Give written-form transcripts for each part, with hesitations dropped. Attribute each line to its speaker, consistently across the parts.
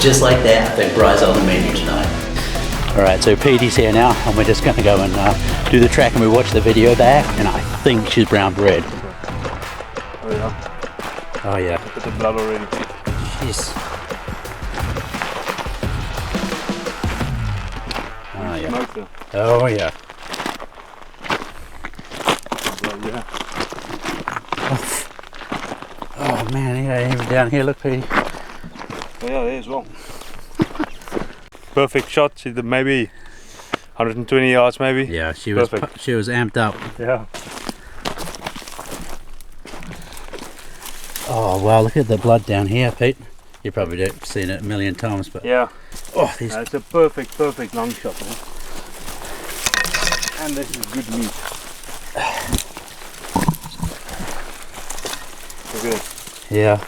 Speaker 1: just like that, I think Braai's on the menu tonight. Alright, so Petey's here now, and we're just going to go and do the track, and we watch the video back, and I think she's brown bread.
Speaker 2: Oh yeah.
Speaker 1: Oh yeah.
Speaker 2: Look at the blood already.
Speaker 1: Jeez. Oh yeah. Oh yeah.
Speaker 2: Well, yeah.
Speaker 1: Oh man, yeah, even down here, look Petey.
Speaker 2: Oh yeah, there as well. Perfect shot. She did maybe 120 yards, maybe.
Speaker 1: Yeah, she was amped up.
Speaker 2: Yeah.
Speaker 1: Oh wow, look at the blood down here, Pete. You probably have seen it a million times, but
Speaker 2: yeah.
Speaker 1: Oh, these.
Speaker 2: It's a perfect long shot, man. And this is good meat. Look at it.
Speaker 1: Yeah.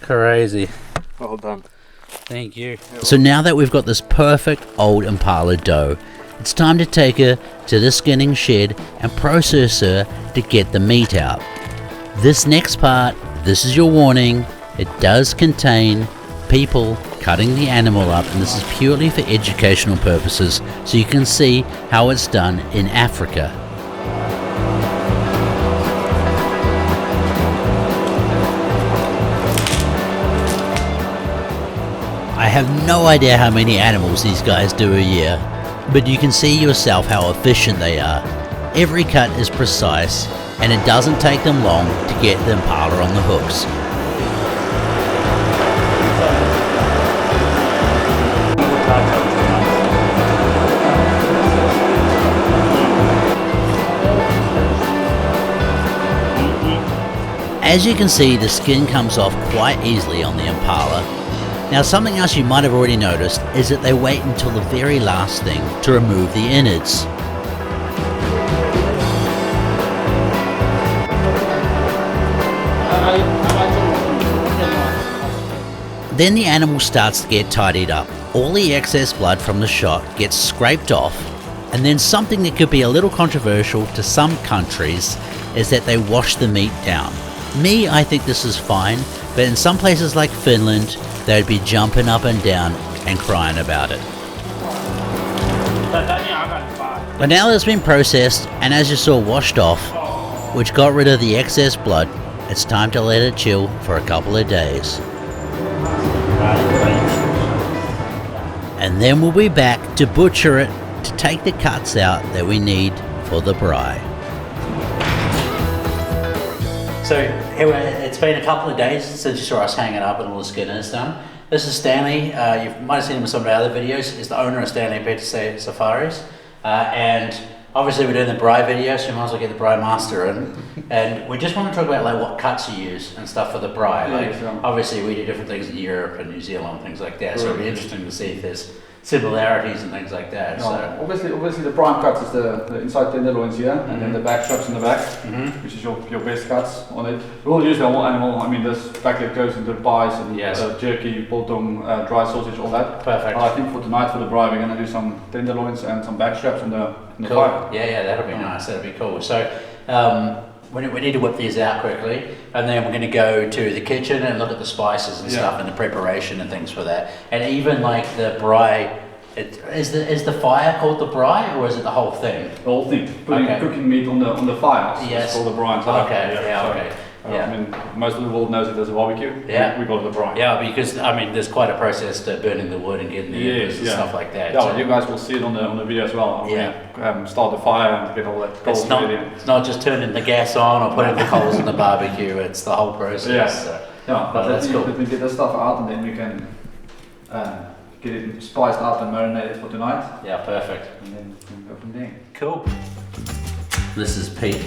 Speaker 1: Crazy.
Speaker 2: Well done.
Speaker 1: Thank you. So now that we've got this perfect old Impala doe, it's time to take her to the skinning shed and process her to get the meat out. This next part, this is your warning, it does contain people cutting the animal up, and this is purely for educational purposes so you can see how it's done in Africa. I have no idea how many animals these guys do a year, but you can see yourself how efficient they are. Every cut is precise, and it doesn't take them long to get the Impala on the hooks. As you can see, the skin comes off quite easily on the Impala. Now something else you might have already noticed is that they wait until the very last thing to remove the innards. Then the animal starts to get tidied up. All the excess blood from the shot gets scraped off, and then something that could be a little controversial to some countries is that they wash the meat down. Me, I think this is fine, but in some places like Finland, they'd be jumping up and down and crying about it. But now that it's been processed and as you saw washed off, which got rid of the excess blood, it's time to let it chill for a couple of days. And then we'll be back to butcher it to take the cuts out that we need for the braai. So it's been a couple of days since you saw us hanging up and all the skin is done. This is Stanley. You might have seen him in some of our other videos. He's the owner of Stanley and Peter Safaris. And obviously we're doing the braai video, so you might as well get the braai master in. And we just want to talk about like what cuts you use and stuff for the braai. Like, obviously we do different things in Europe and New Zealand and things like that, so it'll be interesting to see if there's similarities and things like that.
Speaker 3: No,
Speaker 1: so
Speaker 3: obviously the prime cuts is the inside tenderloins here, and then the back straps in the back, which is your best cuts on it. We'll use the whole animal. I mean, this back leg goes into the pies and jerky, biltong, dry sausage, all that.
Speaker 1: Perfect.
Speaker 3: I think for tonight for the braai, we're going to do some tenderloins and some back straps in the
Speaker 1: cool.
Speaker 3: fire.
Speaker 1: Yeah, that'll be nice. That'll be cool. So we need to whip these out quickly, and then we're going to go to the kitchen and look at the spices and stuff and the preparation and things for that. And even like the braai, is the fire called the braai, or is it the whole thing?
Speaker 3: The whole thing. Putting cooking meat on the fire.
Speaker 1: Yes.
Speaker 3: It's called the braai.
Speaker 1: Okay. Okay.
Speaker 3: I mean, most of the world knows it as a barbecue.
Speaker 1: Yeah.
Speaker 3: We call it the braai.
Speaker 1: Yeah, because I mean, there's quite a process to burning the wood and getting the embers and stuff like that.
Speaker 3: Yeah, so you guys will see it on the video as well. Start the fire and get all that coals ready.
Speaker 1: It's not just turning the gas on or putting the coals in the barbecue. It's the whole process.
Speaker 3: Yeah.
Speaker 1: So.
Speaker 3: But
Speaker 1: that's cool.
Speaker 3: Let me get this stuff out, and then we can get it spiced up and marinated for tonight.
Speaker 1: Yeah, perfect.
Speaker 3: And then we can go from there.
Speaker 1: Cool. This is Pete.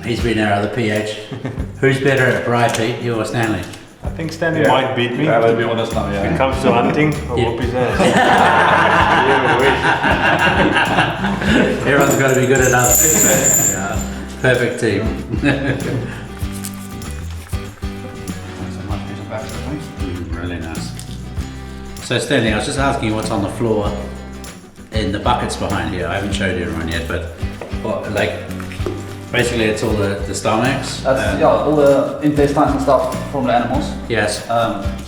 Speaker 1: He's been our other PH. Who's better at braai, Pete, you or Stanley?
Speaker 2: I think Stanley might beat me.
Speaker 3: To be honest now,
Speaker 2: When it comes to hunting, I'll whoop his ass.
Speaker 1: Everyone's got to be good at hunting. Perfect team. Really nice. So Stanley, I was just asking you what's on the floor in the buckets behind you. I haven't showed everyone yet, but what, like Basically, it's all the stomachs.
Speaker 3: That's all the intestines and stuff from the animals.
Speaker 1: Yes.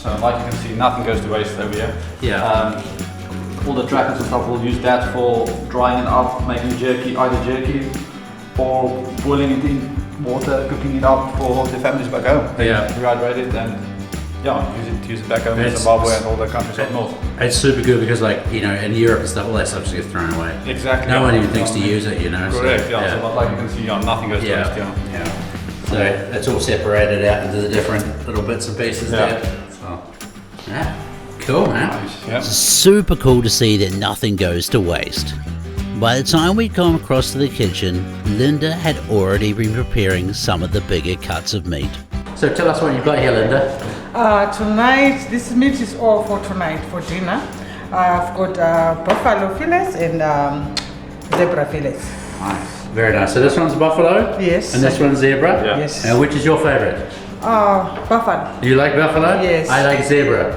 Speaker 3: So like you can see, nothing goes to waste over here.
Speaker 1: Yeah.
Speaker 3: All the trackers and stuff, we'll use that for drying it up, making jerky, either jerky or boiling it in water, cooking it up for the families back home. They rehydrate it and use it back home in Zimbabwe and all the countries up north.
Speaker 1: It's super good because, like, you know, in Europe and stuff, all that stuff just gets thrown away.
Speaker 3: Exactly.
Speaker 1: No one even thinks to use it, you know.
Speaker 3: Correct.
Speaker 1: So,
Speaker 3: So but like you can see, nothing goes to waste.
Speaker 1: Yeah. So it's all separated out into the different little bits and pieces there. So, yeah. Cool, man.
Speaker 3: Nice. Yeah.
Speaker 4: Super cool to see that nothing goes to waste. By the time we come across to the kitchen, Linda had already been preparing some of the bigger cuts of meat.
Speaker 1: So tell us what you've got here, Linda.
Speaker 5: Tonight, this meat is all for tonight for dinner. I've got buffalo fillets and zebra fillets.
Speaker 1: Nice. Very nice. So this one's buffalo?
Speaker 5: Yes.
Speaker 1: And this one's zebra?
Speaker 3: Yeah.
Speaker 5: Yes.
Speaker 1: And which is your favorite?
Speaker 5: Buffalo.
Speaker 1: You like buffalo?
Speaker 5: Yes.
Speaker 1: I like zebra.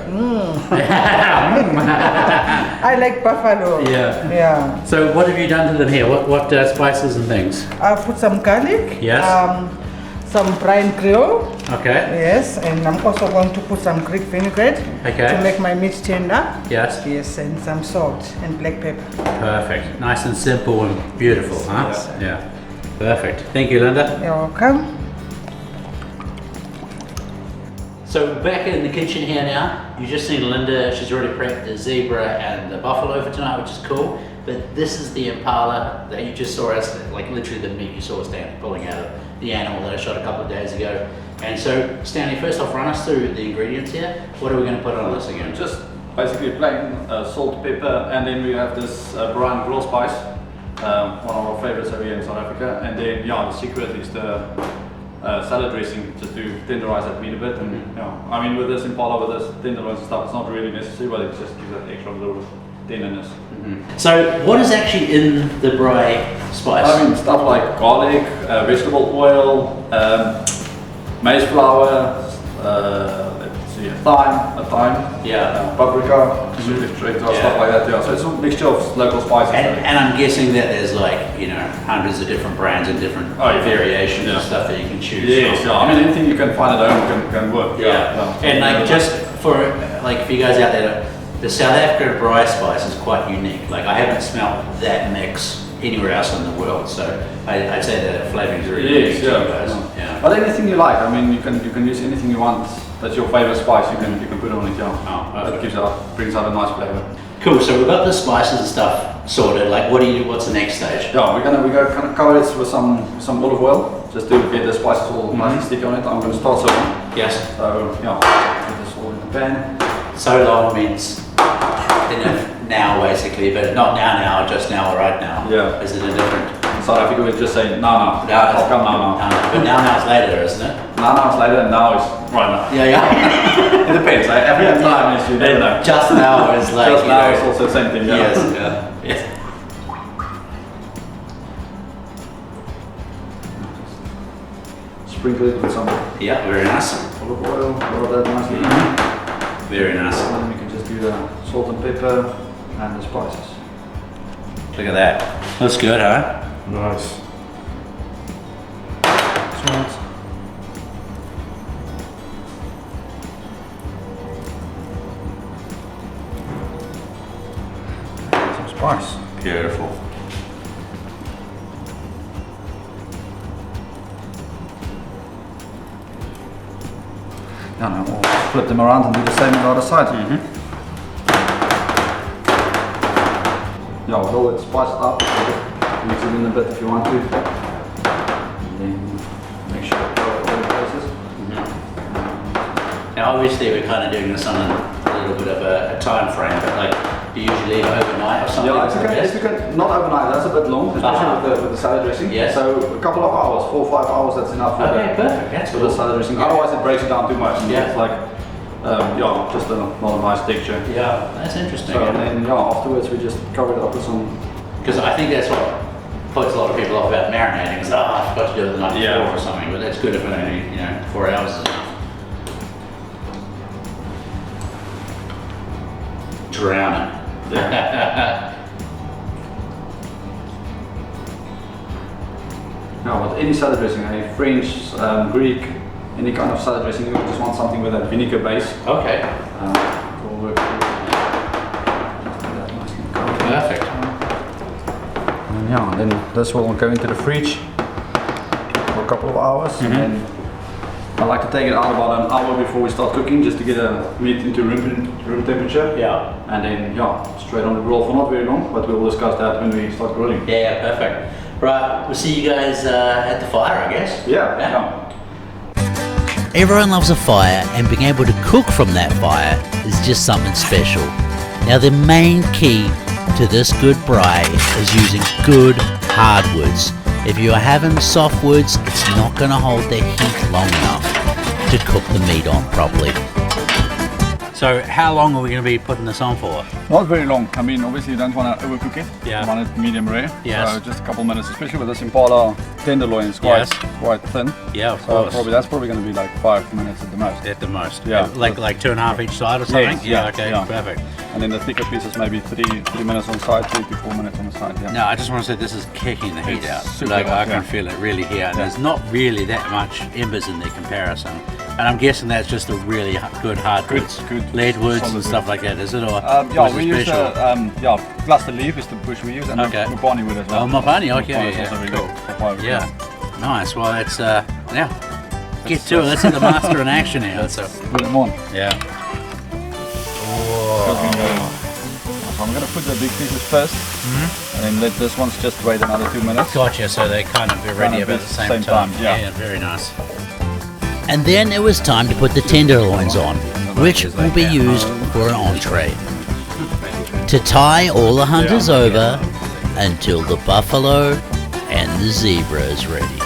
Speaker 5: I like buffalo.
Speaker 1: Yeah.
Speaker 5: Yeah.
Speaker 1: So what have you done to them here? What spices and things?
Speaker 5: I put some garlic.
Speaker 1: Yes.
Speaker 5: Some brine creole.
Speaker 1: Okay.
Speaker 5: Yes, and I'm also going to put some Greek vinaigrette to make my meat tender.
Speaker 1: Yes.
Speaker 5: Yes, and some salt and black pepper.
Speaker 1: Perfect. Nice and simple and beautiful, huh? Yeah. Perfect. Thank you, Linda.
Speaker 5: You're welcome.
Speaker 1: So back in the kitchen here now, you just seen Linda, she's already prepped the zebra and the buffalo for tonight, which is cool. But this is the impala that you just saw us, like literally the meat you saw us pulling out of the animal that I shot a couple of days ago. And so, Stanley, first off, run us through the ingredients here. What are we going to put on this again?
Speaker 3: Just basically plain salt, pepper, and then we have this Braai grill spice, one of our favorites over here in South Africa. And then, the secret is the salad dressing, just to tenderize that meat a bit. And I mean, with this impala, with this tenderloins and stuff, it's not really necessary, but it just gives that extra little tenderness.
Speaker 1: So, what is actually in the Braai spice?
Speaker 3: I mean, stuff like garlic, vegetable oil, maize flour, let's see, thyme, paprika, chili flakes, stuff like that. So it's a mixture of local spices.
Speaker 1: And I'm guessing that there's, like, you know, hundreds of different brands and different variations and stuff that you can choose from.
Speaker 3: I mean, anything you can find at home can work.
Speaker 1: And like, just for you guys out there, the South African Braai spice is quite unique. Like, I haven't smelled that mix anywhere else in the world, so I'd say that flavouring is really unique to you guys.
Speaker 3: But anything you like, I mean, you can use anything you want. That's your favourite spice. You can put it on it. That brings out a nice flavour.
Speaker 1: Cool. So we've got the spices and stuff sorted. Like, what's the next stage?
Speaker 3: Yeah, we're gonna kind of cover this with some olive oil, just to get the spices all nice and sticky on it. I'm gonna start serving.
Speaker 1: Yes.
Speaker 3: So put this all in the pan.
Speaker 1: So long means now, basically, but not now, just now or right now.
Speaker 3: Yeah.
Speaker 1: Is it a different?
Speaker 3: In South Africa, we just say no.
Speaker 1: I'll
Speaker 3: come now.
Speaker 1: But now is later, isn't it?
Speaker 3: Now is later, and now is right now.
Speaker 1: Yeah.
Speaker 3: It depends. Like, every time is you never know.
Speaker 1: Just now is like.
Speaker 3: Just now is also the same thing.
Speaker 1: Yes.
Speaker 3: Sprinkle it with some
Speaker 1: very nice.
Speaker 3: olive oil, roll that nicely.
Speaker 1: Very nice.
Speaker 3: And then we can just do the salt and pepper and the spices.
Speaker 1: Look at that. Looks good, huh?
Speaker 2: Nice.
Speaker 3: Some spice.
Speaker 1: Beautiful.
Speaker 3: Now we'll flip them around and do the same on the other side. Yeah, roll it, spice it up, mix it in a bit if you want to. And then make sure it goes all the places.
Speaker 1: Now, obviously, we're kind of doing this on a little bit of a time frame, but like, do you usually leave it overnight or something?
Speaker 3: Yeah, if you can, not overnight, that's a bit long, especially with the salad dressing.
Speaker 1: Yes.
Speaker 3: So a couple of hours, 4 or 5 hours, that's enough for,
Speaker 1: Okay, perfect. That's
Speaker 3: for
Speaker 1: cool.
Speaker 3: the salad dressing. Otherwise it breaks it down too much. And
Speaker 1: Yeah.
Speaker 3: It's like, just not a nice texture.
Speaker 1: Yeah, that's interesting.
Speaker 3: So then, afterwards we just cover it up with some.
Speaker 1: Because I think that's what puts a lot of people off about marinating. Is, I forgot to do it the night before or something. But that's good if only 4 hours is enough. Drowning.
Speaker 3: Now, with any salad dressing, French, Greek, any kind of salad dressing. You just want something with a vinegar base.
Speaker 1: Okay.
Speaker 3: It will work.
Speaker 1: Perfect.
Speaker 3: And yeah, then this will go into the fridge for a couple of hours, and then I like to take it out about an hour before we start cooking, just to get the meat into room temperature.
Speaker 1: Yeah.
Speaker 3: And then straight on the grill for not very long, but we'll discuss that when we start grilling.
Speaker 1: Yeah, perfect. Right, we'll see you guys at the fire, I guess.
Speaker 3: Yeah.
Speaker 4: Everyone loves a fire, and being able to cook from that fire is just something special. Now the main key to this good braai is using good hardwoods. If you are having softwoods, it's not going to hold the heat long enough to cook the meat on properly.
Speaker 1: So how long are we going to be putting this on for?
Speaker 3: Not very long. I mean, obviously you don't want to overcook it.
Speaker 1: Yeah.
Speaker 3: You want it medium rare.
Speaker 1: Yes.
Speaker 3: So just a couple minutes, especially with this Impala tenderloin, it's quite thin.
Speaker 1: Yeah, of
Speaker 3: So
Speaker 1: course.
Speaker 3: that's probably going to be like 5 minutes at the most.
Speaker 1: At the most.
Speaker 3: Yeah.
Speaker 1: Like 2.5 each side or something?
Speaker 3: Yes,
Speaker 1: Yeah,
Speaker 3: yeah,
Speaker 1: okay,
Speaker 3: yeah.
Speaker 1: perfect.
Speaker 3: And then the thicker pieces maybe 3 minutes on side, 3 to 4 minutes on the side. Yeah.
Speaker 1: No, I just want to say this is kicking the heat
Speaker 3: It's
Speaker 1: out.
Speaker 3: super
Speaker 1: Like
Speaker 3: hot,
Speaker 1: I can
Speaker 3: yeah.
Speaker 1: feel it really here. And there's not really that much embers in the comparison. And I'm guessing that's just a really good hardwoods.
Speaker 3: Good
Speaker 1: lead woods
Speaker 3: solid
Speaker 1: and stuff like that, is it? Or
Speaker 3: Yeah,
Speaker 1: was it
Speaker 3: we use
Speaker 1: special?
Speaker 3: cluster leaf is the bush we use, and
Speaker 1: Okay.
Speaker 3: Mopani wood as well.
Speaker 1: Oh, Mopani, okay,
Speaker 3: Mopani is
Speaker 1: yeah,
Speaker 3: also very
Speaker 1: cool.
Speaker 3: good. Papaya wood,
Speaker 1: Yeah. Nice. Well, that's yeah. Get to it. Let's see the master in action here. So
Speaker 3: Put them on.
Speaker 1: yeah.
Speaker 3: So I'm going to put the big pieces first, and then let this one's just wait another 2 minutes.
Speaker 1: Gotcha. So they kind of be ready
Speaker 3: Kind of
Speaker 1: about the same time.
Speaker 3: yeah.
Speaker 1: Very nice.
Speaker 4: And then it was time to put the tenderloins on, which will be used for an entree. To tie all the hunters over until the buffalo and the zebra is ready.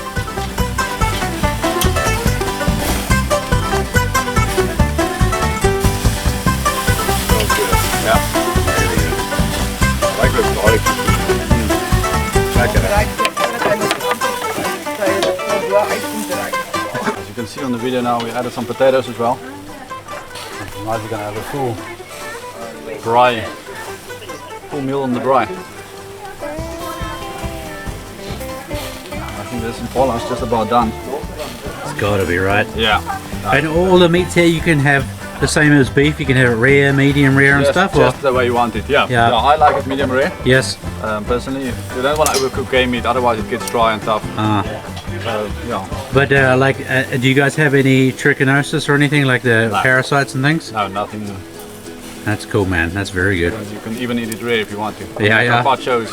Speaker 3: As you can see on the video now, we added some potatoes as well. Now we're going to have a full braai, full meal on the braai. I think this Impala is just about done.
Speaker 1: It's got to be right.
Speaker 3: Yeah.
Speaker 1: And all the meats here you can have the same as beef. You can have it rare, medium rare, and stuff.
Speaker 3: Just the way you want it. Yeah.
Speaker 1: Yeah.
Speaker 3: I like it medium rare.
Speaker 1: Yes.
Speaker 3: Personally, you don't want to overcook game meat, otherwise it gets dry and tough. Yeah.
Speaker 1: But do you guys have any trichinosis or anything like the parasites and things?
Speaker 3: No, nothing.
Speaker 1: That's cool, man. That's very good.
Speaker 3: You can even eat it rare if you want to.
Speaker 1: Yeah, yeah.
Speaker 3: Carpaccio is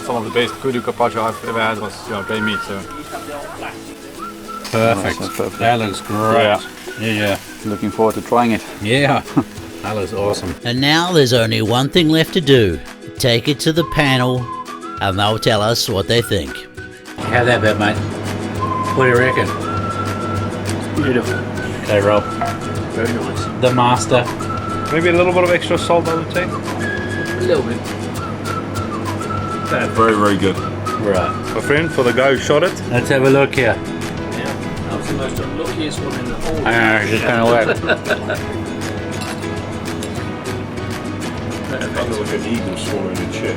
Speaker 3: some of the best kudu carpaccio I've ever had was game meat. So.
Speaker 1: Perfect.
Speaker 3: That's perfect.
Speaker 1: That looks great. Yeah.
Speaker 3: Looking forward to trying it.
Speaker 1: Yeah. That looks awesome.
Speaker 4: And now there's only one thing left to do. Take it to the panel and they'll tell us what they think.
Speaker 1: How that bit, mate? What do you reckon?
Speaker 2: Beautiful.
Speaker 1: Okay, Rob.
Speaker 2: Very nice.
Speaker 1: The master.
Speaker 2: Maybe a little bit of extra salt, I would say.
Speaker 1: A little bit.
Speaker 2: Very, very good.
Speaker 1: Right.
Speaker 2: My friend, for the guy who shot it.
Speaker 1: Let's have a look here.
Speaker 6: That was the most unluckiest one in the whole.
Speaker 1: It's just kind of wet.
Speaker 6: Kind of like an eagle swallowing a chip.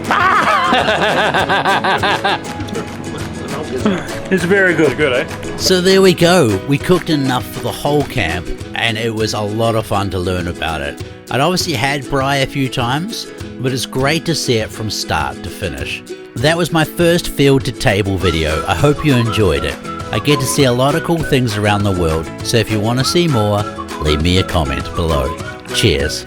Speaker 1: It's very good.
Speaker 2: Good, eh?
Speaker 4: So there we go. We cooked enough for the whole camp and it was a lot of fun to learn about it. I'd obviously had braai a few times, but it's great to see it from start to finish. That was my first field to table video. I hope you enjoyed it. I get to see a lot of cool things around the world, so if you want to see more, leave me a comment below. Cheers.